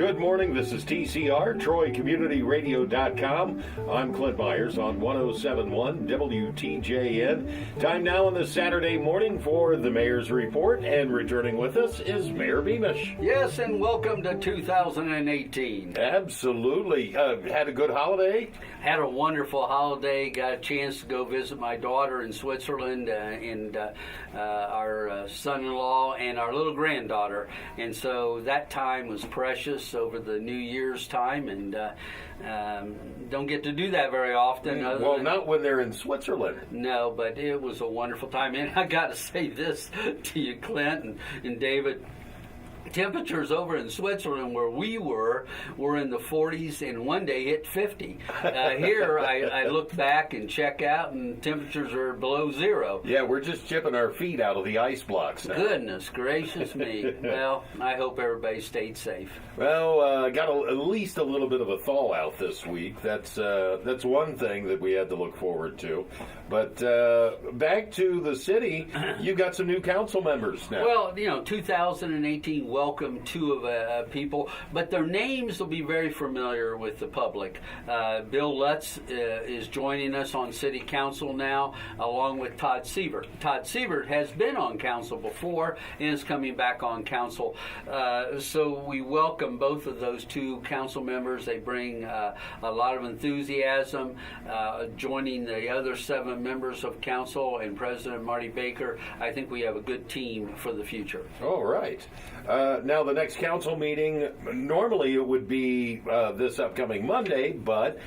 Good morning, this is TCR, TroyCommunityRadio.com. I'm Clint Myers on 107.1 WTJN. Time now on this Saturday morning for the Mayor's Report, and returning with us is Mayor Beamish. Yes, and welcome to 2018. Absolutely. Had a good holiday? Had a wonderful holiday. Got a chance to go visit my daughter in Switzerland and our son-in-law and our little granddaughter. And so that time was precious over the New Year's time, and don't get to do that very often. Well, not when they're in Switzerland. No, but it was a wonderful time. And I got to say this to you, Clint and David. Temperatures over in Switzerland where we were in the 40s and one day hit 50. Here, I look back and check out, and temperatures are below zero. Yeah, we're just chipping our feet out of the ice blocks now. Goodness gracious me. Well, I hope everybody stayed safe. Well, got at least a little bit of a thaw out this week. That's one thing that we had to look forward to. But back to the city, you got some new council members now. Well, 2018 welcome two of people, but their names will be very familiar with the public. Bill Lutz is joining us on City Council now, along with Todd Sievert. Todd Sievert has been on council before and is coming back on council. So we welcome both of those two council members. They bring a lot of enthusiasm, joining the other 7 members of council and President Marty Baker. I think we have a good team for the future. All right. Now, the next council meeting, normally it would be this upcoming Monday, but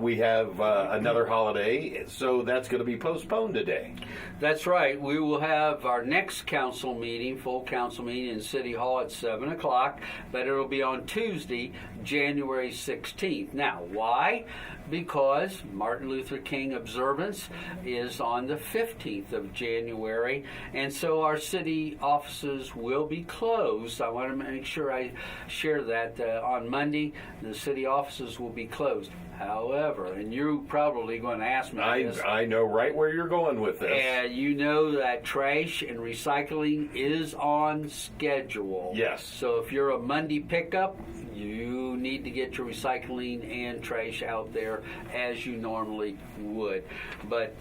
we have another holiday, so that's going to be postponed today. That's right. We will have our next council meeting, full council meeting in City Hall at 7 o'clock, but it'll be on Tuesday, January 16th. Now, why? Because Martin Luther King observance is on the 15th of January, and so our city offices will be closed. I want to make sure I share that on Monday, the city offices will be closed. However, and you're probably going to ask me this. I know right where you're going with this. And you know that trash and recycling is on schedule. Yes. So if you're a Monday pickup, you need to get your recycling and trash out there as you normally would. But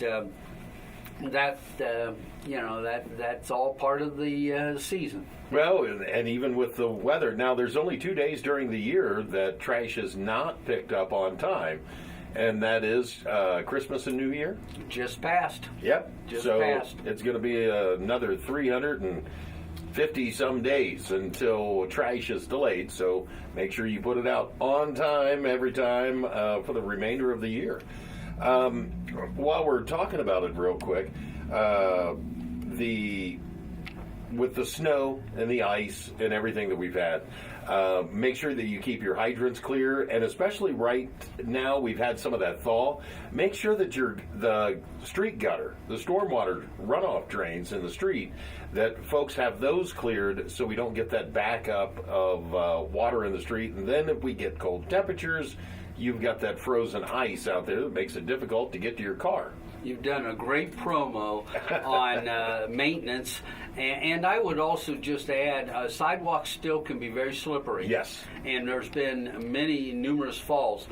that's all part of the season. Well, and even with the weather, now there's only 2 days during the year that trash is not picked up on time, and that is Christmas and New Year. Just passed. Yep. Just so passed. It's going to be another 350 some days until trash is delayed, so make sure you put it out on time every time for the remainder of the year. While we're talking about it real quick, with the snow and the ice and everything that we've had, make sure that you keep your hydrants clear, and especially right now we've had some of that thaw. Make sure that the street gutter, the stormwater runoff drains in the street, that folks have those cleared so we don't get that backup of water in the street. And then if we get cold temperatures, you've got that frozen ice out there that makes it difficult to get to your car. You've done a great promo on maintenance, and I would also just add, sidewalks still can be very slippery. Yes. And there's been numerous falls.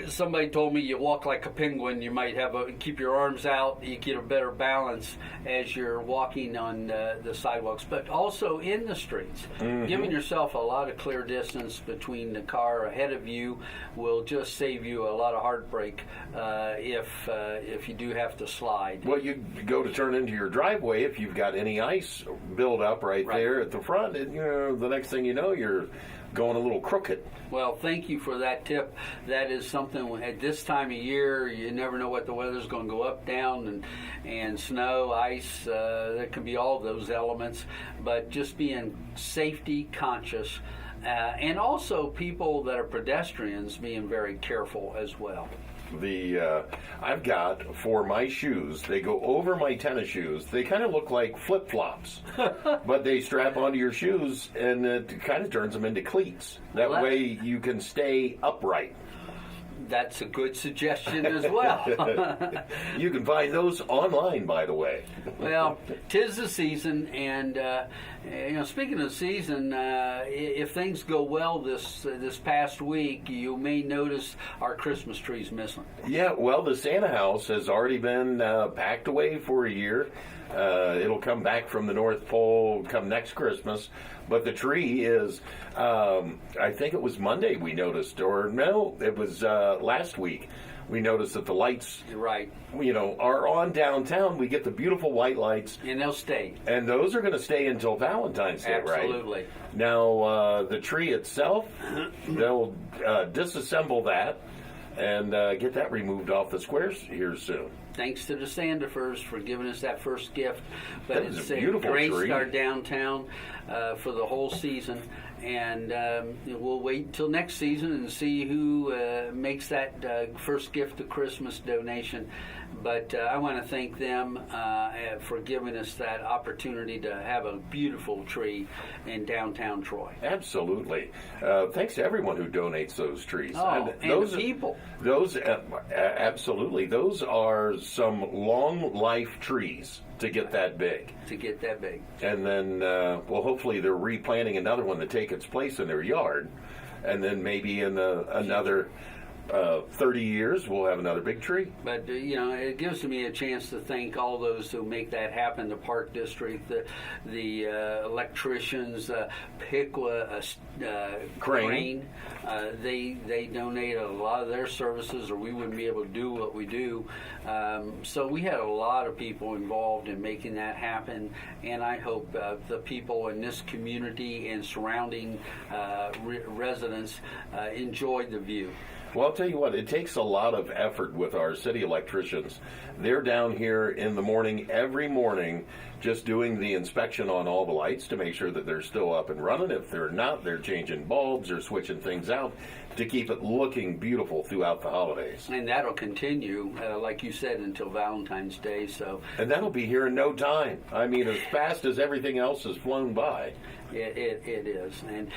Somebody told me you walk like a penguin. You might keep your arms out. You get a better balance as you're walking on the sidewalks, but also in the streets. Mm-hmm. Giving yourself a lot of clear distance between the car ahead of you will just save you a lot of heartbreak if you do have to slide. Well, you go to turn into your driveway if you've got any ice build up right there at the front, and the next thing you know, you're going a little crooked. Well, thank you for that tip. That is something at this time of year, you never know what the weather's going to go up, down, and snow, ice. There can be all those elements, but just being safety conscious, and also people that are pedestrians being very careful as well. I've got, for my shoes, they go over my tennis shoes. They kind of look like flip-flops, but they strap onto your shoes, and it kind of turns them into cleats. That way you can stay upright. That's a good suggestion as well. You can find those online, by the way. Well, 'tis the season, and speaking of season, if things go well this past week, you may notice our Christmas trees missing. Yeah, well, the Santa house has already been packed away for a year. It'll come back from the North Pole come next Christmas. But the tree is, I think it was Monday we noticed, or no, it was last week. We noticed that the lights, Right. Are on downtown. We get the beautiful white lights. And they'll stay. And those are going to stay until Valentine's Day, right? Absolutely. Now, the tree itself, they'll disassemble that and get that removed off the squares here soon. Thanks to the Sandifers for giving us that first gift. But That is it's a beautiful graced tree. our downtown for the whole season. And we'll wait until next season and see who makes that first gift of Christmas donation. But I want to thank them for giving us that opportunity to have a beautiful tree in downtown Troy. Absolutely. Thanks to everyone who donates those trees. Oh, and the people. Those, absolutely. Those are some long life trees to get that big. And then, hopefully they're replanting another one to take its place in their yard. And then maybe in another 30 years, we'll have another big tree. But, it gives me a chance to thank all those who make that happen, the Park District, the electricians, Crane. They donate a lot of their services, or we wouldn't be able to do what we do. So we had a lot of people involved in making that happen, and I hope the people in this community and surrounding residents enjoyed the view. Well, I'll tell you what, it takes a lot of effort with our city electricians. They're down here in the morning, every morning, just doing the inspection on all the lights to make sure that they're still up and running. If they're not, they're changing bulbs or switching things out to keep it looking beautiful throughout the holidays. And that'll continue, like you said, until Valentine's Day. And that'll be here in no time. I mean, as fast as everything else has flown by. It is. And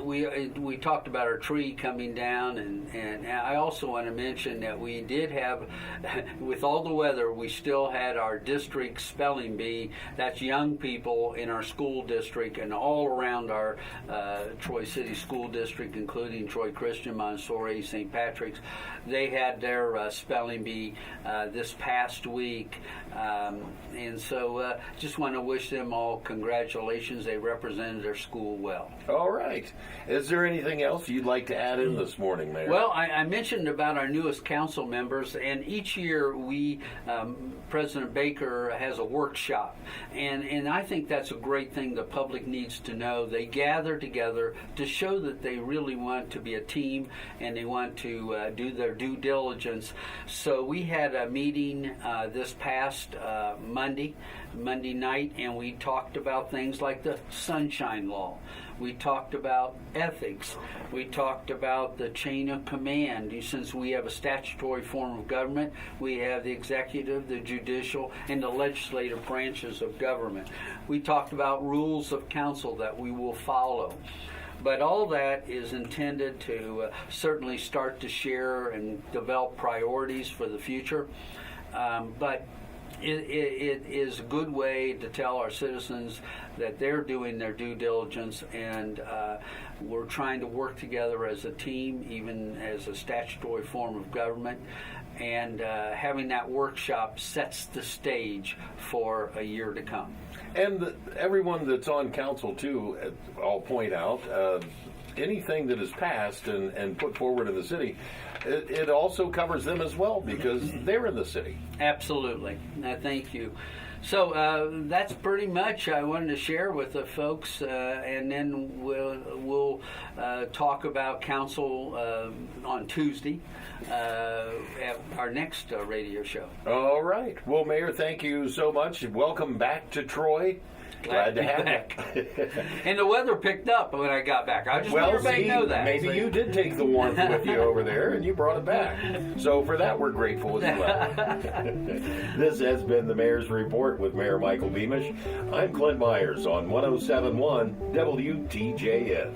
we talked about our tree coming down, and I also want to mention that we did have, with all the weather, we still had our district spelling bee. That's young people in our school district and all around our Troy City School District, including Troy Christian, Montessori, St. Patrick's. They had their spelling bee this past week, and so just want to wish them all congratulations. They represented their school well. All right. Is there anything else you'd like to add in this morning, Mayor? Well, I mentioned about our newest council members, and each year President Baker has a workshop, and I think that's a great thing the public needs to know. They gather together to show that they really want to be a team and they want to do their due diligence. So we had a meeting this past Monday night, and we talked about things like the Sunshine Law. We talked about ethics. We talked about the chain of command. Since we have a statutory form of government, we have the executive, the judicial, and the legislative branches of government. We talked about rules of council that we will follow. But all that is intended to certainly start to share and develop priorities for the future. But it is a good way to tell our citizens that they're doing their due diligence, and we're trying to work together as a team, even as a statutory form of government. And having that workshop sets the stage for a year to come. And everyone that's on council, too, I'll point out, anything that is passed and put forward in the city, it also covers them as well because they're in the city. Absolutely. Thank you. So that's pretty much I wanted to share with the folks, and then we'll talk about council on Tuesday at our next radio show. All right. Well, Mayor, thank you so much. Welcome back to Troy. Glad to have you. And the weather picked up when I got back. I just want everybody to know that. Maybe you did take the warmth with you over there and you brought it back. So for that, we're grateful as well. This has been the Mayor's Report with Mayor Michael Beamish. I'm Clint Myers on 107.1 WTJN.